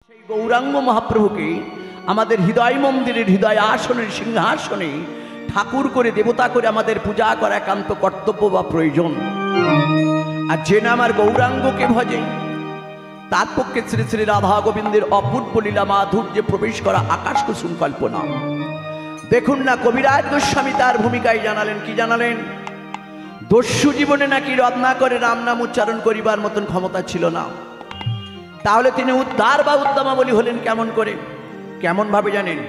সেই গৌরাঙ্গ মহাপ্রভুকে আমাদের হৃদয় মন্দিরের হৃদয় আসনের সিংহাসনে ঠাকুর করে দেবতা করে আমাদের পূজা করা একান্ত কর্তব্য বা প্রয়োজন। আর যে না আমার গৌরাঙ্গকে ভজে তার পক্ষে শ্রী শ্রী রাধা গোবিন্দের অপূর্ব লীলা মাধুর্যে প্রবেশ করা আকাশ কুসুম কল্পনা। দেখুন না, কবিরাজ গোস্বামী তার ভূমিকায় জানালেন, কি জানালেন? দস্যু জীবনে নাকি রত্না করে রাম নাম উচ্চারণ করিবার মতন ক্ষমতা ছিল না। তাহলে তিনি উদ্ধার বা উদ্দামাবলী হলেন কেমন করে? কেমন ভাবে জানেন?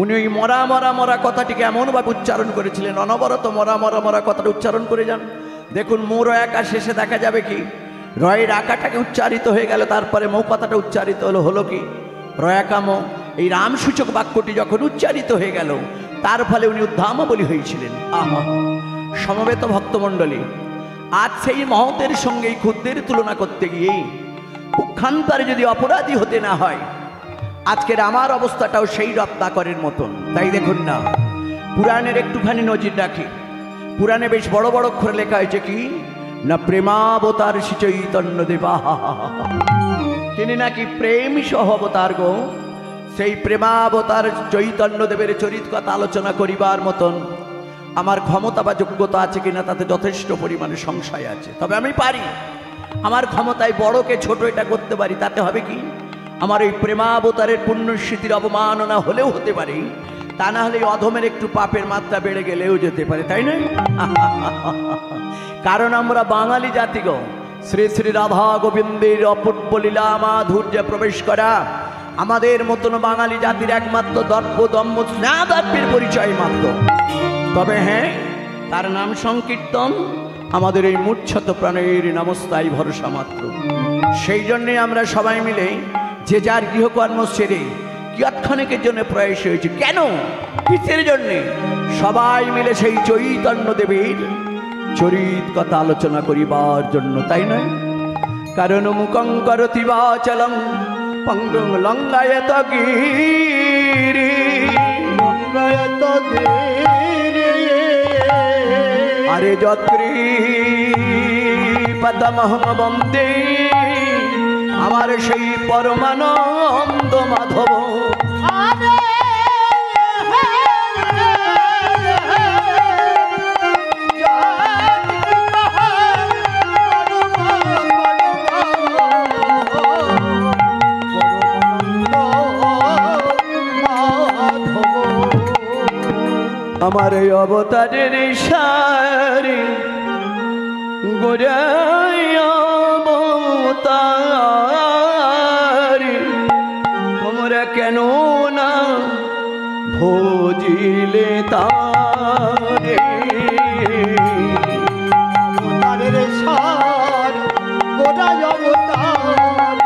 উনি ওই মরা মরা মরা কথাটিকে এমনভাবে উচ্চারণ করেছিলেন, অনবরত মরা মরা মরা কথাটা উচ্চারণ করে যান। দেখুন মোর একা শেষে দেখা যাবে কি রয়ের আকাটাকে উচ্চারিত হয়ে গেল, তারপরে মৌ কথাটা উচ্চারিত হলো কি রয়াকাম। এই রামসূচক বাক্যটি যখন উচ্চারিত হয়ে গেল তার ফলে উনি উদ্দামাবলী হয়েছিলেন। আহা, সমবেত ভক্তমণ্ডলী, আজ সেই মহতের সঙ্গে এই ক্ষুদ্রের তুলনা করতে গিয়ে পক্ষান্তরে যদি অপরাধী হতে না হয়, আজকের আমার অবস্থাটাও সেই রত্নাকরের মতন। তাই দেখুন না, পুরাণের একটুখানি নজির রাখি। পুরাণে বেশ বড় বড় অক্ষরে লেখা হয়েছে কি না, প্রেমাবতার শ্রী চৈতন্য দেবা, তিনি নাকি প্রেম সহ অবতার গো। সেই প্রেমাবতার চৈতন্য দেবের চরিত কথা আলোচনা করিবার মতন আমার ক্ষমতা বা যোগ্যতা আছে কিনা তাতে যথেষ্ট পরিমাণে সংশয় আছে। তবে আমি পারি, আমার ক্ষমতায় বড়কে ছোট এটা করতে পারি, তাতে হবে কি আমার এই প্রেমাবতারের পুণ্যস্মৃতির অবমাননা হলেও হতে পারে, তা না হলে অধমের একটু পাপের মাত্রা বেড়ে গেলেও যেতে পারে, তাই নয়? কারণ আমরা বাঙালি জাতিগণ, শ্রী শ্রী রাধা গোবিন্দের অপূর্ব লীলা মাধুর্যে প্রবেশ করা আমাদের মতন বাঙালি জাতির একমাত্র দর্প দম্ভ স্নেহাদার্পের পরিচয় মাত্র। তবে হ্যাঁ, তার নাম সংকীর্তন আমাদের এই মূর্ছত প্রাণের নমস্তায় ভরসা মাত্র। সেই জন্যে আমরা সবাই মিলে যে যার গৃহকর্ম সেরে কিয়ৎক্ষণিকের জন্য প্রয়াস হয়েছে। কেন? কিসের জন্যে? সবাই মিলে সেই চৈতন্য দেবের চরিত কথা আলোচনা করিবার জন্য, তাই নয়? কারণ মুখং করতি বাচলং পঙ্গং লঙ্ঘায়ত গিরি, আরে যৎকৃপদমহং বন্দে আমার সেই পরমানন্দ মাধব। আমার এই অবতারের সারি গোরাই অবতারি, তোমরা কেন না ভজিলে তারে? অবতারের সার গোরাই অবতার,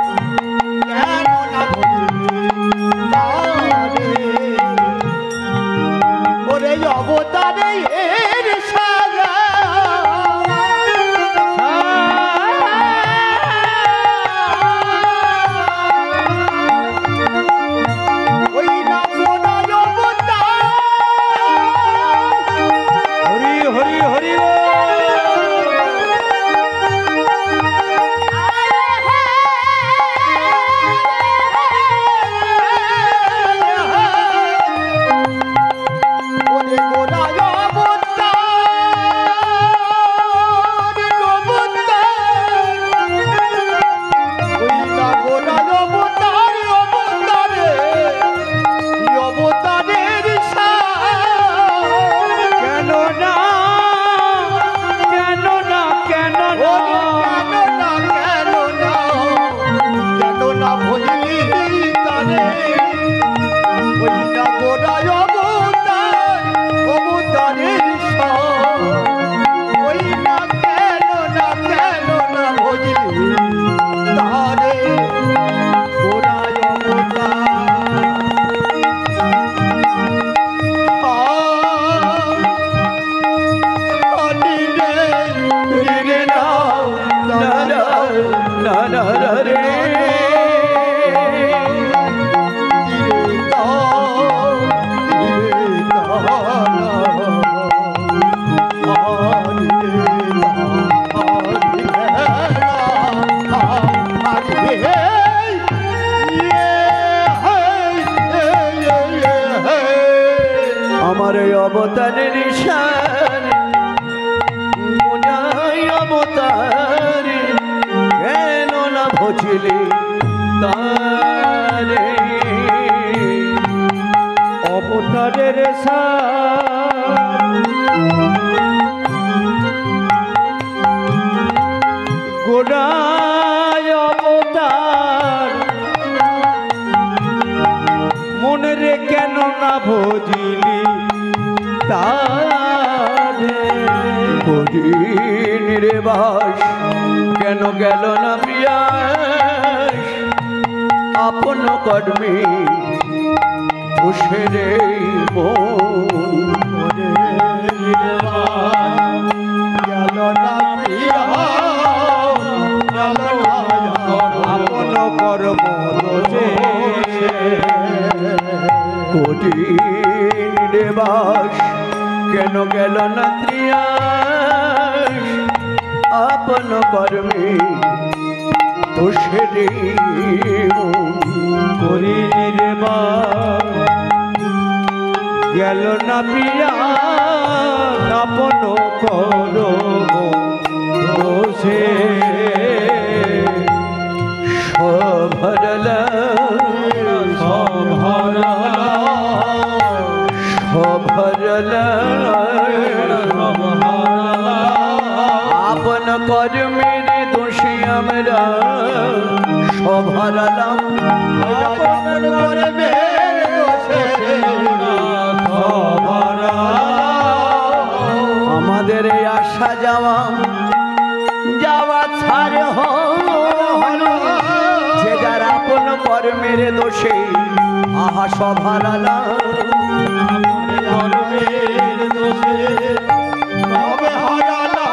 কেন না ভজিলে তারে? ওরে অবতারে এর সারা ওই না গোরাই অবতার। হরি তোমার অবতারের শানে গুনায় অবতারে কেন না ভজলে তারে অবতারের গোড়ায় অবতার মনে রে কেন না ভজিলি তারে কঠিন রে বাস কেন গেল না প্রিয়াস আপন কর্মে বসে রে গেল না প্রিয়া আপন কর্ম দোষে কঠিন রে বাস কেন গেল না প্রিয়াস আপন কর্মে বসে রে করিলে গেল না প্রিয়া আপন করব বসে সভরলা সভরলা সভরলা আপন কর্মের দোষে আমরা সভরলাম আপন কর্মের দোষে সভরলা আমাদের এই আসা যাওয়া যাওয়া ছাড় হলো যে যার আপন কর্মের দোষে আহা সভারালা কর্মের দোষে সবে হারালা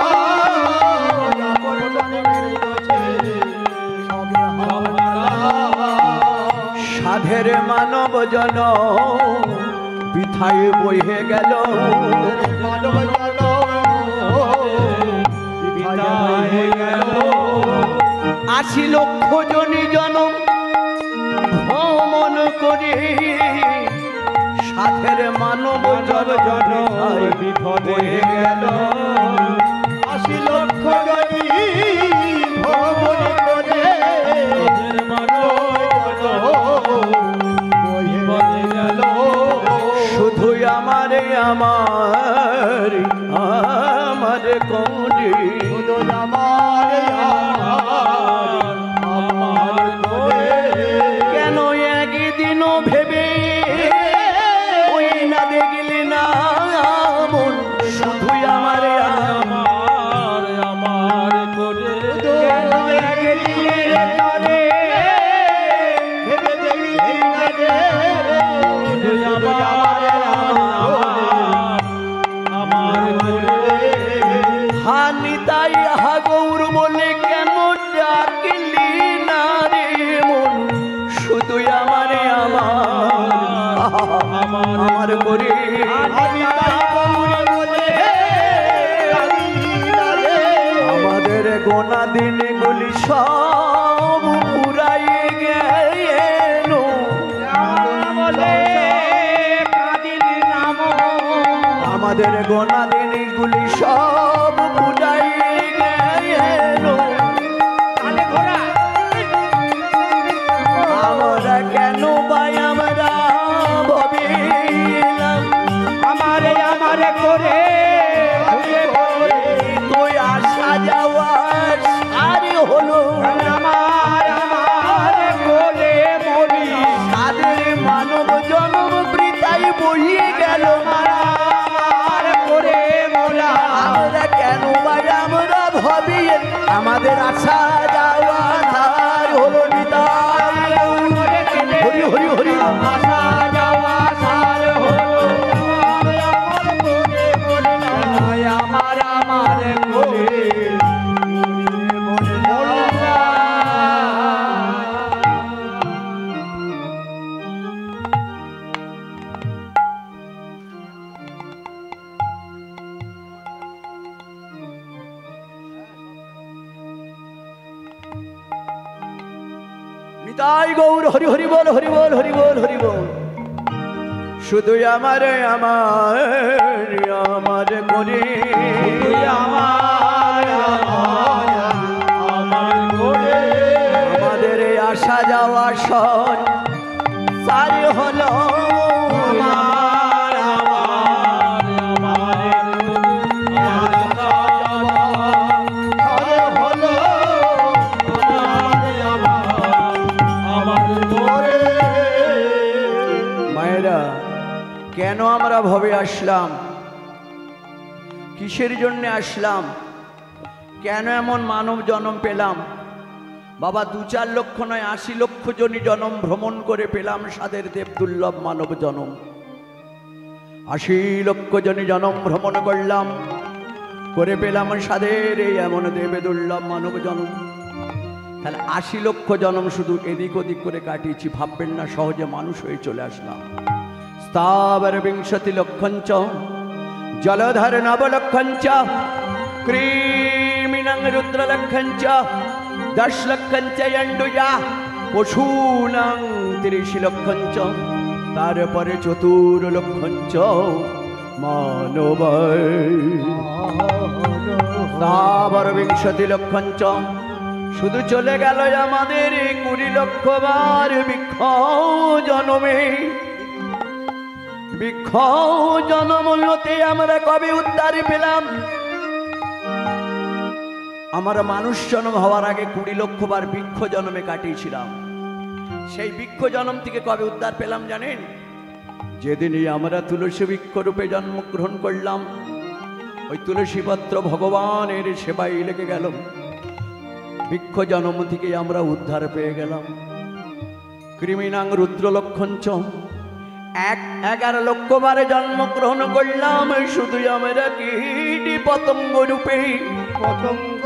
সাধের মানব জন বৃথায় বহে গেল আশি লক্ষ জনি জনম ভ্রমণ করে সাধের মানব জন বিপদে গেল ৮০ লক্ষ জনি ভ্রমণ করে বিপদে গেল শুধুই আমারে আমার আমার কোনে শুধু আমার আমার কোনে কেন একদিনও ভেবে ওই না দেখলি না মন শুধুই আমারে আমার আমার কোনে একদিনের তরে ভেবে দেখলি না রে শুধু আমার আমার কোনে হানি তাই হা গৌর বলে কেন ডাকিলি না রে মন শুধুই আমারে আমার করে আমাদের গোনা দিনগুলি সব পুরাই গেল আমাদের গোনা দিনগুলি সব পুরাই গেল আমরা কেন পাই আমরা ভাবিলাম আমারে আমারে করে তুই আসা যাওয়া সারি হলো আমার আমার করে মরি তাদের মানব জনম বৃথাই বইয়ে গেল আমার করে মোরা আমরা কেন ভাই আমরা ভাবি আমাদের আসা যাওয়া ধার হলো নিতাই হরি হরি হরি আসা যাওয়া সার হলো আমার আমার করে নিতাই গৌর হরি হরি বল হরি বল হরি বল হরি বল শুধু আমার আমার আমার করে তুই আমার আমার করে আমাদের এই আসা যাওয়া সর সারি হলো আমার আমার আমার হলো আমার করে। মায়েরা, কেন আমরা ভবে আসলাম? কিসের জন্য আসলাম? কেন এমন মানব জন্ম পেলাম? বাবা, 2-4 লক্ষ নয়, 80 লক্ষ জনই জন্ম ভ্রমণ করে পেলাম সাদের দেব দুর্লভ মানব জন্ম। 80 লক্ষ জনই জন্ম ভ্রমণ করলাম, করে পেলাম সাদের এই এমন দেবে দুর্লভ মানব জন্ম। তাহলে 80 লক্ষ জন্ম শুধু এদিক ওদিক করে কাটিয়েছি, ভাববেন না সহজে মানুষ হয়ে চলে আসলাম। স্থাবর বিংশতি লক্ষঞ্চ জলধর নবলক্ষঞ্চ ক্রিমিণং রুদ্রলক্ষঞ্চ 10 লক্ষঞ্চ অন্ডুজা পশূনাং 30 লক্ষঞ্চ তারপরে 4 লক্ষঞ্চ মানব। স্থাবর বিংশতি লক্ষঞ্চ শুধু চলে গেল আমাদের 20 লক্ষ বার বৃক্ষ জন্মে। বৃক্ষ জন্মতে আমরা কবে উদ্ধার পেলাম? আমরা মানুষ জন্ম হওয়ার আগে 20 লক্ষ বার বৃক্ষ জন্মে কাটিয়েছিলাম। সেই বৃক্ষ জন্ম থেকে কবে উদ্ধার পেলাম জানেন? যেদিনই আমরা তুলসী বৃক্ষ রূপে জন্মগ্রহণ করলাম, ওই তুলসী পত্র ভগবানের সেবায় লেগে গেল। বৃক্ষ জন্ম থেকে আমরা উদ্ধার পেয়ে গেলাম। কৃমিনাং রুদ্রলক্ষঞ্চ 11 লক্ষ বারে জন্মগ্রহণ করলাম, শুধু আমরা কীটি পতঙ্গ রূপে। পতঙ্গ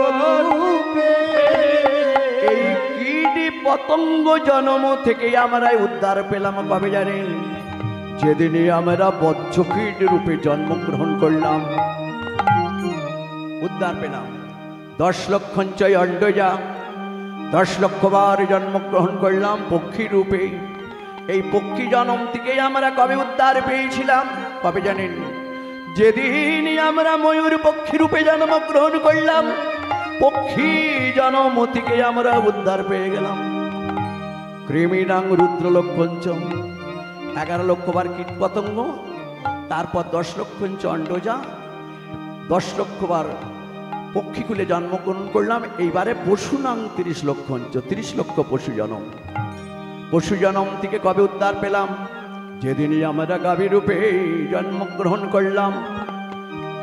রূপে এই কীটি পতঙ্গ জন্ম থেকে আমরা উদ্ধার পেলাম কবে জানেন? যেদিনই আমরা বজ্রকীট রূপে জন্মগ্রহণ করলাম, উদ্ধার পেলাম। 10 লক্ষঞ্চ অন্ডজা 10 লক্ষ বার জন্মগ্রহণ করলাম পক্ষী রূপে। এই পক্ষী জন্ম থেকে আমরা কবে উদ্ধার পেয়েছিলাম? কবে জানেন? যেদিনই আমরা ময়ূর পক্ষী রূপে জন্মগ্রহণ করলাম, পক্ষী জন্ম থেকে আমরা উদ্ধার পেয়ে গেলাম। কৃমিনাং রুদ্রলক্ষঞ্চ 11 লক্ষ বার কীট পতঙ্গ, তারপর 10 লক্ষঞ্চ অন্ডজা 10 লক্ষ বার পক্ষীকুলে জন্মগ্রহণ করলাম। এইবারে পশুনাং 30 লক্ষঞ্চ 30 লক্ষ পশু জনম। পশু জনম থেকে কবে উদ্ধার পেলাম? যেদিনই আমরা গাভী রূপে জন্মগ্রহণ করলাম।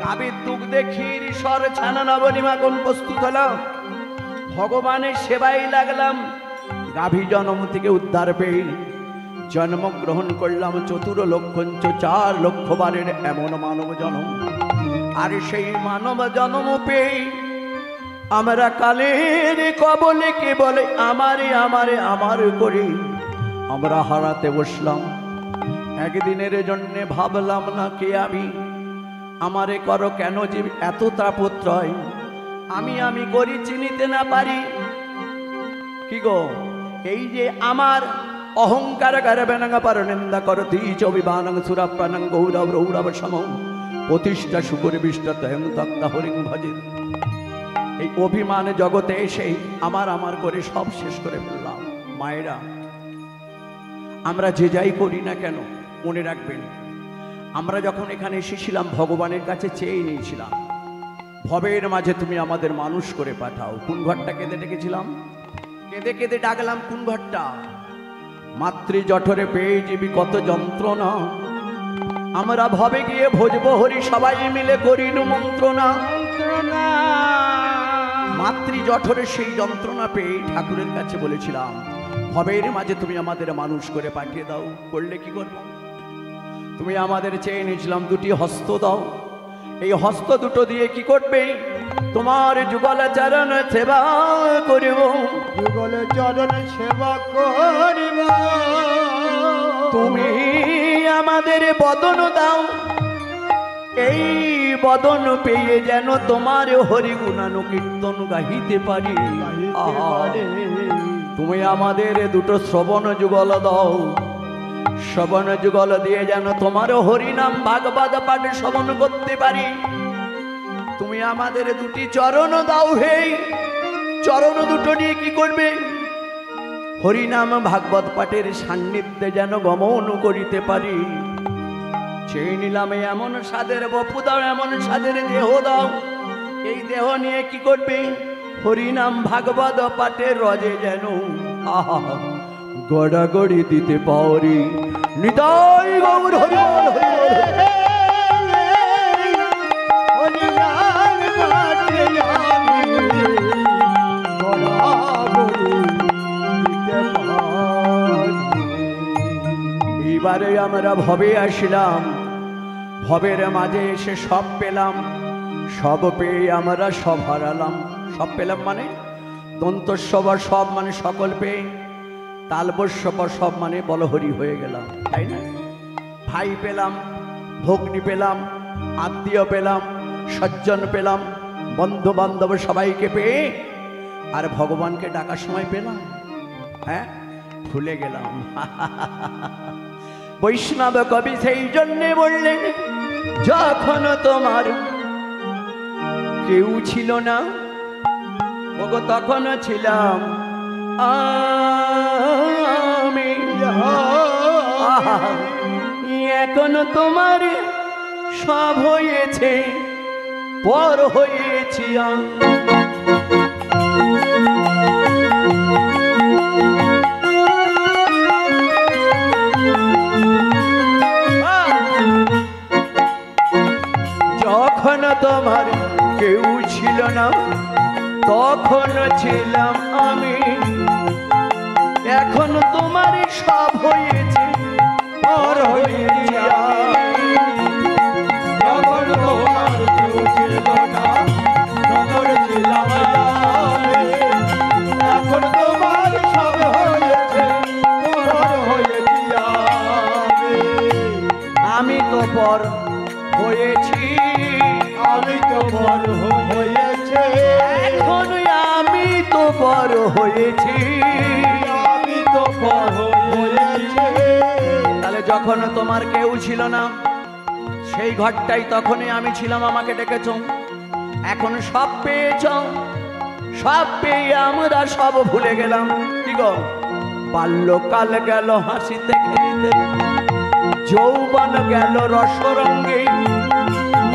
গাভীর দুগ্ধে ক্ষীর সর ছানা নবনিমাখন প্রস্তুত হলাম, ভগবানের সেবায় লাগলাম। গাভী জনম থেকে উদ্ধার পেয়ে জন্মগ্রহণ করলাম 4 লক্ষঞ্চ 4 লক্ষ বারের এমন মানব জনম। আর সেই মানব জন্ম পেয়ে আমরা কালের কবলে কে বলে আমারে আমারে আমার করে আমরা হারাতে বসলাম। একদিনের জন্য ভাবলাম না কে আমি, আমারে করো কেন যে এত তাপত্রয়, আমি আমি করি চিনিতে না পারি। কি গো, এই যে আমার অহংকার গর্বেণং পরনিন্দা করতি চবিবানং সুরাপ্রাণং গৌরব রৌরব সমম প্রতিষ্ঠা শুকরে বিষ্টাতয়ং তক্তা হরিং ভজে। এই অভিমান জগতে এসে আমার আমার করে সব শেষ করে ফেললাম। মায়েরা, আমরা যে যাই করি না কেন মনে রাখবেন, আমরা যখন এখানে এসেছিলাম ভগবানের কাছে চেয়ে নিয়েছিলাম, ভবের মাঝে তুমি আমাদের মানুষ করে পাঠাও। কোন ঘরটা কেঁদে ডেকেছিলাম? কেঁদে কেঁদে ডাকলাম কোন ঘরটা? মাতৃ জঠরে পেয়ে জীবী কত যন্ত্রণা, আমরা ভবে গিয়ে ভজব হরি সবাই মিলে করিনু মন্ত্রণা। মাতৃ জঠরে সেই যন্ত্রণা পেয়ে ঠাকুরের কাছে বলেছিলাম ভবের মাঝে তুমি আমাদের মানুষ করে পাঠিয়ে দাও। করলে কি করবো? তুমি আমাদের চেয়ে নিয়েছিলাম 2টি হস্ত দাও। এই হস্ত দুটো দিয়ে কি করবে? তোমার যুগল চরণ সেবা করিব। যুগল চরণ সেবা করিব। তুমি আমাদের বদন দাও, এই বদন পেয়ে যেন তোমার হরি গুণানু কীর্তন গাহিতে পারি। তুমি আমাদের 2টো শ্রবণ যুগল দাও, শ্রবণ যুগল দিয়ে যেন তোমারও হরিনাম ভাগবত পাঠ শ্রবণ করতে পারি। তুমি আমাদের দুটি চরণ দাও হে, চরণ দুটো নিয়ে কি করবে? হরিনাম ভাগবত পাঠের সান্নিধ্যে যেন গমন করিতে পারি। চেয়ে নিলাম এমন সাদের বপু দাও, এমন সাদের দেহ দাও। এই দেহ নিয়ে কি করবে? হরিনাম ভাগবত পাঠের রজে যেন গড়াগড়ি দিতে পারি। নিতাই গৌর হরি বল, হরি বল। এইবারে আমরা ভবে আসিলাম, ভবের মাঝে এসে সব পেলাম, সব পেয়ে আমরা সব হারালাম। সব পেলাম মানে দন্তস্ব সব মানে সকল পেয়ে, তালবস্য সব মানে বলহরি হয়ে গেলাম, তাই না? ভাই পেলাম, ভগ্নী পেলাম, আত্মীয় পেলাম, সজ্জন পেলাম, বন্ধু বান্ধব সবাইকে পেয়ে আর ভগবানকে ডাকার সময় পেলাম, হ্যাঁ ভুলে গেলাম। বৈষ্ণব কবি সেই জন্যে বললেন, যখন তোমার কেউ ছিল না ওগো তখন ছিলাম আমি। এখন তোমার সব হয়েছে, পর হয়েছি আমি। যখন তোমার কেউ ছিল না তখন ছিলাম আমি। এখন তোমার সব হয়েছে, পর হয়েছি আমি। যখন তোমার কেউ ছিল না তখন ছিলাম আমি। এখন তোমার সব হয়েছে, পর হয়েছি আমি। আমি তো পর হয়েছি, আমি তো বড় হয়েছে। এখন আমি তো বড় হয়েছি, আমি তো বড় হয়েছে। তাহলে যখন তোমার কেউ ছিল না সেই ঘরটাই তখনই আমি ছিলাম, আমাকে ডেকেছ। এখন সব পেয়েছ, সব পেয়ে আমরা সব ভুলে গেলাম। কি গো? বাল্যকাল গেল হাসিতে খেলিতে, যৌবন গেল রসরঙ্গে,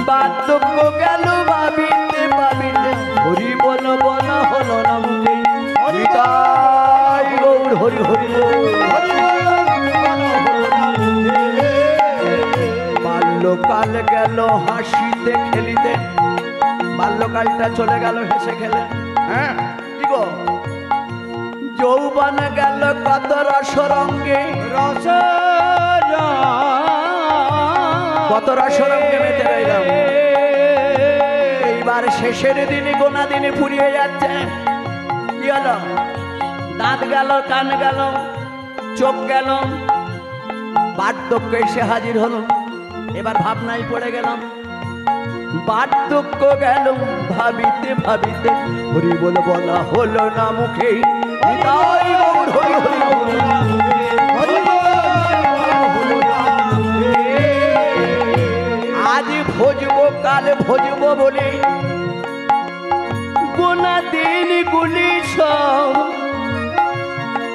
বার্ধক্য গেল ভাবিতে ভাবিতে, হরি বল বলা হলো না মুখে। হরিতাই গৌর হরি হরি বাল্যকাল গেল হাসিতে খেলিতে, বাল্যকালটা চলে গেল হেসে খেলে, হ্যাঁ কি গো? যৌবন গেল কত রসরঙ্গে, কত রসরঙ্গে মেতে রইলাম। এইবার শেষের দিনে গোনা দিনে ফুরিয়ে যাচ্ছে। কি হলো? দাঁত গেল, কান গেল, চোখ গেল, বার্ধক্য এসে হাজির হলো। এবার ভাবনায় পড়ে গেলাম। বার্ধক্য গেল ভাবিতে ভাবিতে, হরি বল বলা হলো না মুখে। হরি হরি হরি আজ ভজবো কাল ভজবো বলে গোনা দিন গুলি সব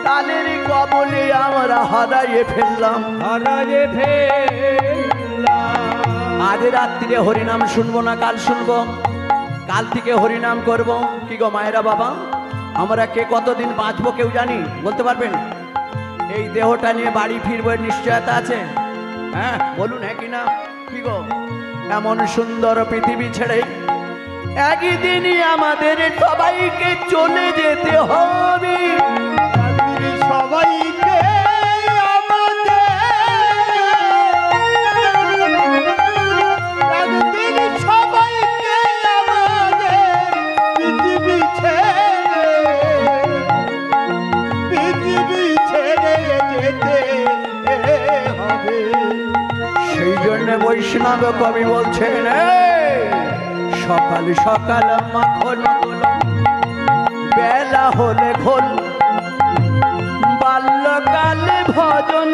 কালের কবলে আমরা হারাইয়ে ফেললাম, হারাইয়ে ফেললাম। আজ রাত্রিরে হরিনাম শুনবো না, কাল শুনবো, কাল থেকে হরিনাম করব। কি গো মায়েরা বাবা, আমরা কে কতদিন বাঁচবো কেউ জানি? বলতে পারবেন? এই দেহটা নিয়ে বাড়ি ফিরবো নিশ্চয়তা আছে? হ্যাঁ বলুন, হ্যাঁ কিনা? কি গো, এমন সুন্দর পৃথিবী ছেড়ে একদিনই আমাদের সবাইকে চলে যেতে হবে। সবাইকে সেই জন্য বৈষ্ণব কবি বলছেন, সকাল সকাল মাখন বেলা হলে ঘোল, বাল্যকালে ভজন